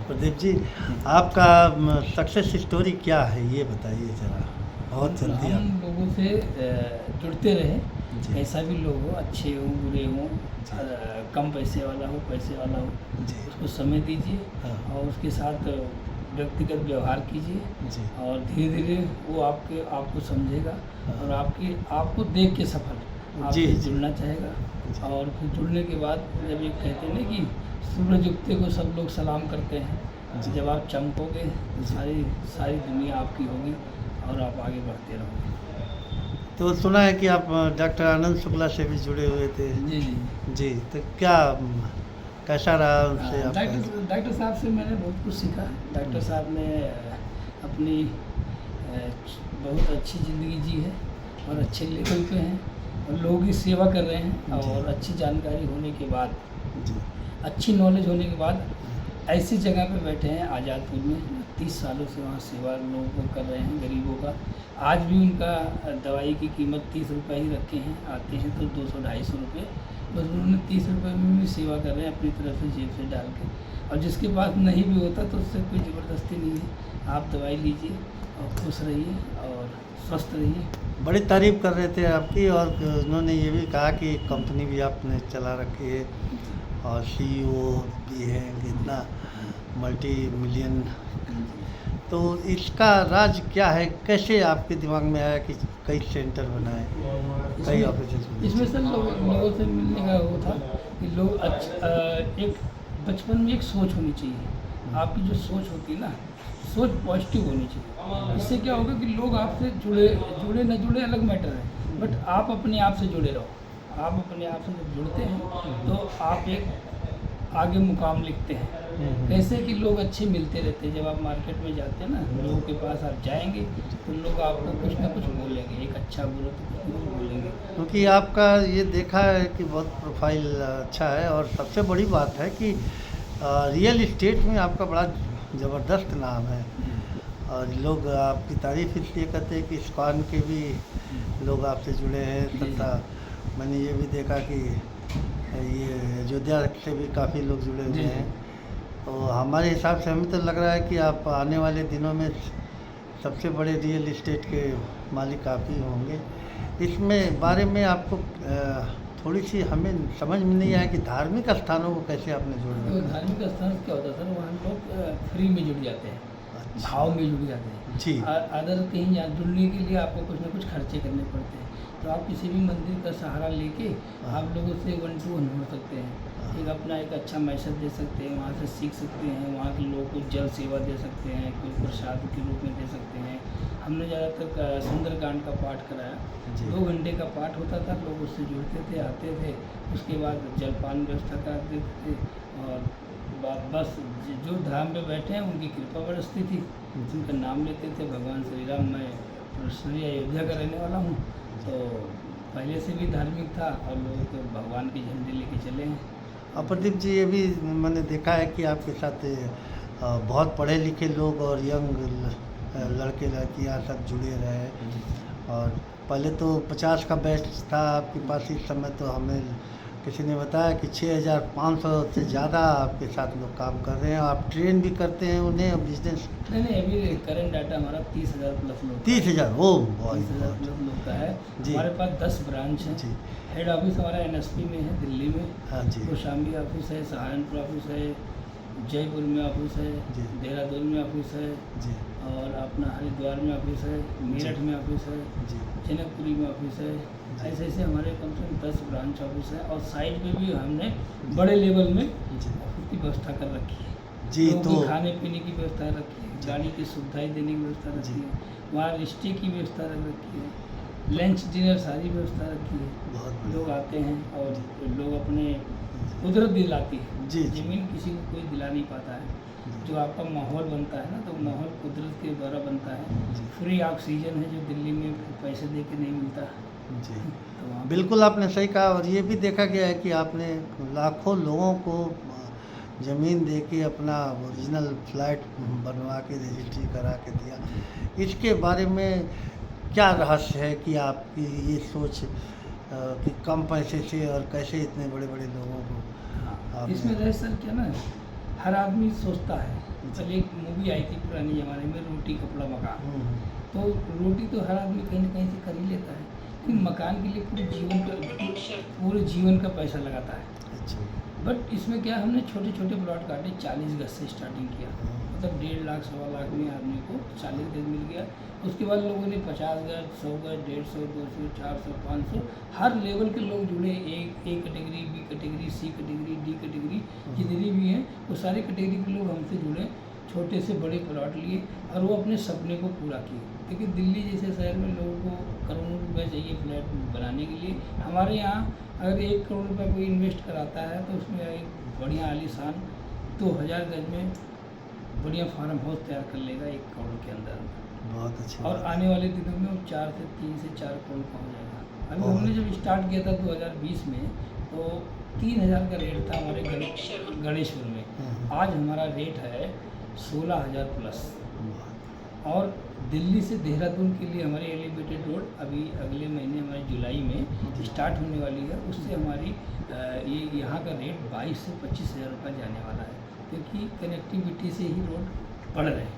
प्रदीप जी, आपका success story क्या है ये बताइए ज़रा। बहुत जल्दी हम आप। लोगों से जुड़ते रहें, जी कैसा भी लोग हो, अच्छे हों बुरे हों, जी कम पैसे वाला हो पैसे वाला हो, जी उसको समय दीजिए हाँ और उसके साथ व्यक्तिगत व्यवहार कीजिए जी और धीरे धीरे वो आपको समझेगा हाँ और आपको देख के सफल जी आपसे जी जुड़ना चाहेगा। जी और फिर जुड़ने के बाद जब ये कहते हैं ना कि सूरज उगते को सब लोग सलाम करते हैं, जी जब आप चमकोगे तो जी। सारी सारी दुनिया आपकी होगी और आप आगे बढ़ते रहोगे। तो सुना है कि आप डॉक्टर आनंद शुक्ला से भी जुड़े हुए थे। जी जी। जी, तो क्या कैसा रहा उनसे आपका? डॉक्टर साहब से मैंने बहुत कुछ सीखा। डॉक्टर साहब ने अपनी बहुत अच्छी ज़िंदगी जी है और अच्छे लेवल पे हैं और लोगों की सेवा कर रहे हैं जी और अच्छी जानकारी होने के बाद, जी अच्छी नॉलेज होने के बाद ऐसी जगह पे बैठे हैं आज़ादपुर में। 30 सालों से वहाँ सेवा लोगों को कर रहे हैं, गरीबों का। आज भी उनका दवाई की कीमत 30 रुपये ही रखे हैं, आते हैं तो 200-250 रुपये, बस उन्होंने 30 रुपये में भी सेवा कर रहे हैं अपनी तरफ से जेब से डाल के। और जिसके पास नहीं भी होता तो उससे कोई ज़बरदस्ती नहीं है, आप दवाई लीजिए और खुश रहिए और स्वस्थ रहिए। बड़ी तारीफ कर रहे थे आपकी, और उन्होंने ये भी कहा कि कंपनी भी आपने चला रखी है और सीईओ भी है, कितना मल्टी मिलियन। तो इसका राज क्या है, कैसे आपके दिमाग में आया कि कई सेंटर बनाए, कई ऑफिस इसमें सर लोगों से मिलने का वो था कि लोग एक बचपन में एक सोच होनी चाहिए। आपकी जो सोच होती है ना, सोच पॉजिटिव होनी चाहिए। इससे क्या होगा कि लोग आपसे जुड़े जुड़े न जुड़े अलग मैटर है, बट आप अपने आप से जुड़े रहो। आप अपने आप से जब जुड़ते हैं तो आप एक आगे मुकाम लिखते हैं। कैसे कि लोग अच्छे मिलते रहते हैं। जब आप मार्केट में जाते हैं ना, लोगों के पास आप जाएंगे तो लोग आपको कुछ ना कुछ बोलेंगे, एक अच्छा बुरा तो कुछ ना कुछ बोलेंगे। क्योंकि आपका ये देखा है कि बहुत प्रोफाइल अच्छा है, और सबसे बड़ी बात है कि रियल इस्टेट में आपका बड़ा ज़बरदस्त नाम है। और लोग आपकी तारीफ़ इसलिए करते हैं कि इस्कॉन के भी लोग आपसे जुड़े हैं, तथा मैंने ये भी देखा कि ये अयोध्या से भी काफ़ी लोग जुड़े हुए जी। हैं। तो हमारे हिसाब से हमें तो लग रहा है कि आप आने वाले दिनों में सबसे बड़े रियल इस्टेट के मालिक आप ही होंगे। इसमें बारे में आपको थोड़ी सी हमें समझ में नहीं आया कि धार्मिक स्थानों को कैसे आपने जोड़ तो रखा है? धार्मिक स्थान से क्या होता है सर, वहाँ लोग फ्री में जुड़ जाते हैं, अच्छा। भाव में जुड़ जाते हैं। जी अदर कहीं जुड़ने के लिए आपको कुछ ना कुछ खर्चे करने पड़ते हैं। तो आप किसी भी मंदिर का सहारा लेके हाँ। आप लोगों से 1 to 1 हो सकते हैं। हाँ। एक अपना एक अच्छा मैसेज दे सकते हैं, वहाँ से सीख सकते हैं, वहाँ के लोगों को जल सेवा दे सकते हैं, कोई प्रसाद के रूप में दे सकते हैं। हमने ज़्यादातर सुंदरकांड का पाठ कराया। जी 2 घंटे का पाठ होता था, लोग उससे जुड़ते थे, आते थे, उसके बाद जलपान व्यवस्था करा देते थे और बस जो धाम पे बैठे हैं उनकी कृपा बरसती थी, उनका नाम लेते थे, भगवान श्री राम। मैं पर्सनली अयोध्या का रहने वाला हूँ, तो पहले से भी धार्मिक था और लोग तो भगवान के झंडे लेके चले हैं। और प्रदीप जी, ये भी मैंने देखा है कि आपके साथ बहुत पढ़े लिखे लोग और यंग लड़के लड़कियां सब जुड़े रहे। और पहले तो 50 का बैच था आपके पास, इस समय तो हमें किसी ने बताया कि 6500 से ज़्यादा आपके साथ लोग काम कर रहे हैं। आप ट्रेन भी करते हैं उन्हें बिजनेस? नहीं, अभी करंट डाटा हमारा 30,000 प्लस लोग 30,000? ओ बहुत 30,000 प्लस लोग का है। जी। हमारे पास 10 ब्रांच हैं। जी हेड ऑफिस हमारा NSP में है, दिल्ली में। हाँ जी कौशाम्बी ऑफिस है, सहारनपुर ऑफिस है, जयपुर में ऑफिस है, जी देहरादून में ऑफिस है जी और अपना हरिद्वार में ऑफिस है, मेरठ में ऑफिस है, जी जनकपुरी में ऑफिस है। ऐसे ऐसे हमारे कम से कम 10 ब्रांच ऑफिस है और साइड पे भी हमने बड़े लेवल में जी ऑफिस की व्यवस्था कर रखी है। जी। लोगों तो की खाने पीने की व्यवस्था रखी है, गाड़ी की सुविधाएं देने की व्यवस्था जी। रखी है, वहाँ स्टे की व्यवस्था रख रखी है, लंच डिनर सारी व्यवस्था रखी है। बहुत बढ़िया। लोग आते हैं और लोग अपने कुदरत दिलाती है। जी, जी। ज़मीन किसी को कोई दिला नहीं पाता है। जो आपका माहौल बनता है ना, तो माहौल कुदरत के द्वारा बनता है। जी। फ्री ऑक्सीजन है जो दिल्ली में पैसे दे के नहीं मिलता। जी तो वहाँ बिल्कुल आपने सही कहा। और ये भी देखा गया है कि आपने लाखों लोगों को ज़मीन दे के अपना ओरिजिनल फ्लैट बनवा के रजिस्ट्री करा के दिया। इसके बारे में क्या रहस्य है कि आपकी ये सोच कि कम पैसे से और कैसे इतने बड़े बड़े लोगों को हाँ, आपने? इसमें रहे सर क्या ना, हर आदमी सोचता है। पहले एक मूवी आई थी पुराने ज़माने में, रोटी कपड़ा मकान। तो रोटी तो हर आदमी कहीं ना कहीं से कर ही लेता है, लेकिन मकान के लिए पूरे जीवन का पैसा लगाता है। अच्छा। बट इसमें क्या, हमने छोटे छोटे प्लॉट काटे, 40 गज से स्टार्टिंग किया, मतलब 1.5 लाख 1.25 लाख में आदमी को 40 गज मिल गया। उसके बाद लोगों ने 50 गज, 100 गज, 150, 200, 400, 500, हर लेवल के लोग जुड़े। A category, B category, C category, D category, जितनी भी हैं वो सारी कैटेगरी के लोग हमसे जुड़े, छोटे से बड़े प्लॉट लिए और वो अपने सपने को पूरा किए। क्योंकि दिल्ली जैसे शहर में लोगों को करोड़ों रुपये चाहिए फ्लैट बनाने के लिए। हमारे यहाँ अगर 1 करोड़ रुपये कोई इन्वेस्ट कराता है तो उसमें एक बढ़िया आलीशान 2000 गज में बढ़िया फार्म हाउस तैयार कर लेगा 1 करोड़ के अंदर। बहुत अच्छी और बात। आने वाले दिनों में वो 3 से 4 करोड़ का हो जाएगा। अभी हमने जब स्टार्ट किया था 2020 में, तो 3000 का रेट था हमारे गणेशपुर में। आज हमारा रेट है 16,000 प्लस। और दिल्ली से देहरादून के लिए हमारी एलिवेटेड रोड अभी अगले महीने हमारे जुलाई में स्टार्ट होने वाली है। उससे हमारी ये यहाँ का रेट 22 से 25,000 रुपये जाने वाला है, क्योंकि कनेक्टिविटी से ही रोड बढ़ रहे हैं,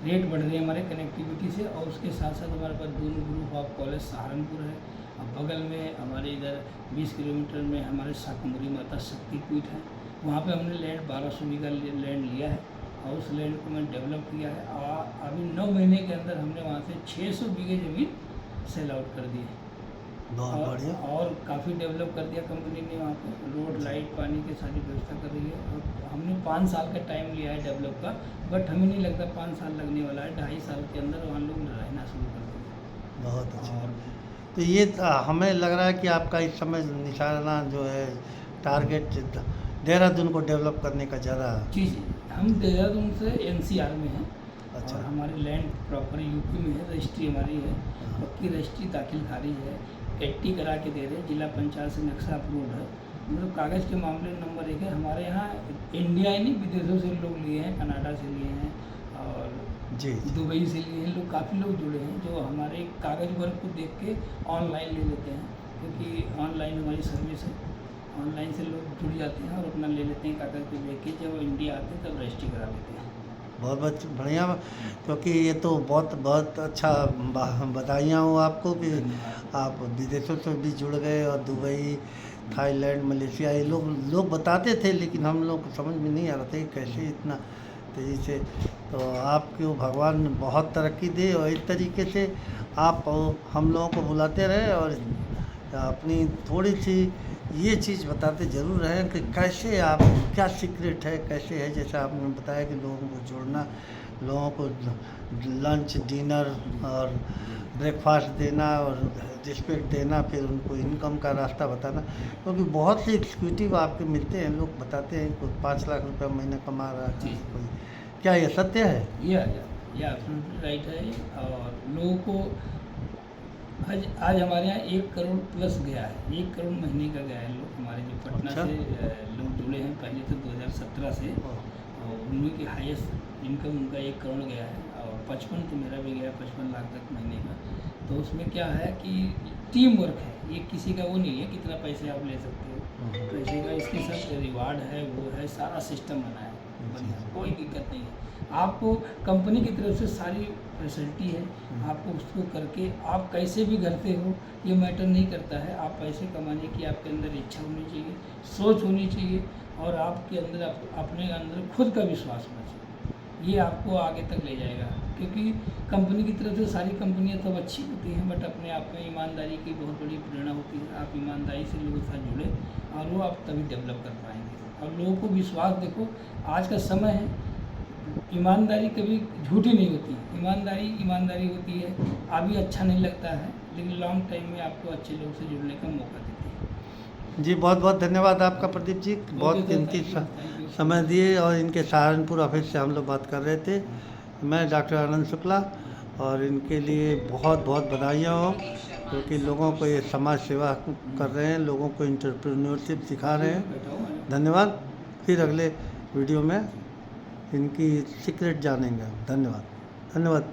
रेट बढ़ रहे हैं हमारे कनेक्टिविटी से। और उसके साथ साथ हमारे पास दोनों ग्रुप ऑफ कॉलेज सहारनपुर है, और बगल में हमारे इधर 20 किलोमीटर में हमारे शाकंभरी माता शक्तिपीठ है। वहाँ पे हमने लैंड 1200 बीघा लैंड लिया है और उस लैंड को मैंने डेवलप किया है। अभी 9 महीने के अंदर हमने वहाँ से 600 बीघे ज़मीन सेल आउट कर दी है। बहुत बढ़िया। और काफ़ी डेवलप कर दिया कंपनी ने वहाँ पे, रोड, लाइट, पानी की सारी व्यवस्था कर रही है। और हमने 5 साल का टाइम लिया है डेवलप का, बट हमें नहीं लगता 5 साल लगने वाला है। 2.5 साल के अंदर वहाँ लोग रहना शुरू कर देंगे। बहुत अच्छा। और तो ये हमें लग रहा है कि आपका इस समय निशाना जो है, टारगेट देहरादून को डेवलप करने का ज़्यादा। जी, हम देहरादून से NCR में हैं। अच्छा। और हमारी लैंड प्रॉपर यूपी में है, रजिस्ट्री हमारी है, पक्की रजिस्ट्री, दाखिल खारिज है, 80 करा के दे रहे हैं, जिला पंचायत से नक्शा अप्रूव है। मतलब कागज़ के मामले नंबर 1 है। हमारे यहाँ इंडिया ही नहीं, विदेशों से लोग लिए हैं, कनाडा से लिए हैं और जी। दुबई से लिए हैं लोग। काफ़ी लोग जुड़े हैं जो हमारे कागज़ वर्क को देख के ऑनलाइन ले लेते हैं, क्योंकि ऑनलाइन हमारी सर्विस है। ऑनलाइन से लोग जुड़ जाते हैं और अपना ले लेते हैं कागज़ पे लेके, जब इंडिया आते हैं तब रजिस्ट्री करा लेते हैं। बहुत बढ़िया, क्योंकि ये तो बहुत अच्छा बधाइयाँ हो आपको कि आप विदेशों से भी जुड़ गए, और दुबई, थाईलैंड, मलेशिया, ये लोग बताते थे, लेकिन हम लोग को समझ में नहीं आ रहा था कि कैसे इतना तेज़ी से। तो आपको भगवान बहुत तरक्की दे, और इस तरीके से आप हम लोगों को बुलाते रहे और अपनी थोड़ी सी ये चीज़ बताते ज़रूर रहें कि कैसे आप, क्या सीक्रेट है, कैसे है। जैसे आपने बताया कि लोगों को जोड़ना, लोगों को लंच, डिनर और ब्रेकफास्ट देना और रिस्पेक्ट देना, फिर उनको इनकम का रास्ता बताना। क्योंकि बहुत से एग्जीक्यूटिव आपके मिलते हैं, लोग बताते हैं कोई 5 लाख रुपये महीने कमा रहा है, जी। कोई, क्या ये सत्य है? ये एब्सोल्युटली राइट है। और लोगों को आज हमारे यहाँ 1 करोड़ प्लस गया है, 1 करोड़ महीने का गया है लोग हमारे जो पटना अच्छा। से लोग जुड़े हैं पहले तो 2017 से। और उनमें की हाईएस्ट इनकम उनका 1 करोड़ गया है। और 55 तो मेरा भी गया, 55 लाख तक महीने का। तो उसमें क्या है कि टीम वर्क है, ये किसी का वो नहीं है कितना पैसे आप ले सकते हो, पैसे का इसके साथ रिवार्ड है, वो है, सारा सिस्टम बना है बढ़िया, कोई दिक्कत नहीं है। आपको कंपनी की तरफ से सारी फैसिलिटी है, आपको उसको करके आप कैसे भी घर पे हो ये मैटर नहीं करता है। आप पैसे कमाने की आपके अंदर इच्छा होनी चाहिए, सोच होनी चाहिए, और आपके अंदर अपने अंदर खुद का विश्वास होना चाहिए। ये आपको आगे तक ले जाएगा, क्योंकि कंपनी की तरफ से सारी कंपनियां तब अच्छी होती हैं, बट अपने आप में ईमानदारी की बहुत बड़ी प्रेरणा होती है। आप ईमानदारी से लोगों के साथ जुड़े और वो आप तभी डेवलप कर पाएंगे। और लोगों को विश्वास, देखो आज का समय है, ईमानदारी कभी झूठी नहीं होती, ईमानदारी होती है। अभी अच्छा नहीं लगता है, लेकिन लॉन्ग टाइम में आपको अच्छे लोग से जुड़ने का मौका देती है। जी, बहुत बहुत धन्यवाद आपका प्रदीप जी, बहुत कीमती समय दिए। और इनके सहारनपुर ऑफिस से हम लोग बात कर रहे थे, मैं डॉक्टर आनंद शुक्ला, और इनके लिए बहुत बहुत बधाइयाँ हो, क्योंकि लोगों को ये समाज सेवा कर रहे हैं, लोगों को एंटरप्रेन्योरशिप सिखा रहे हैं। धन्यवाद। फिर अगले वीडियो में इनकी सीक्रेट जानेंगे। धन्यवाद।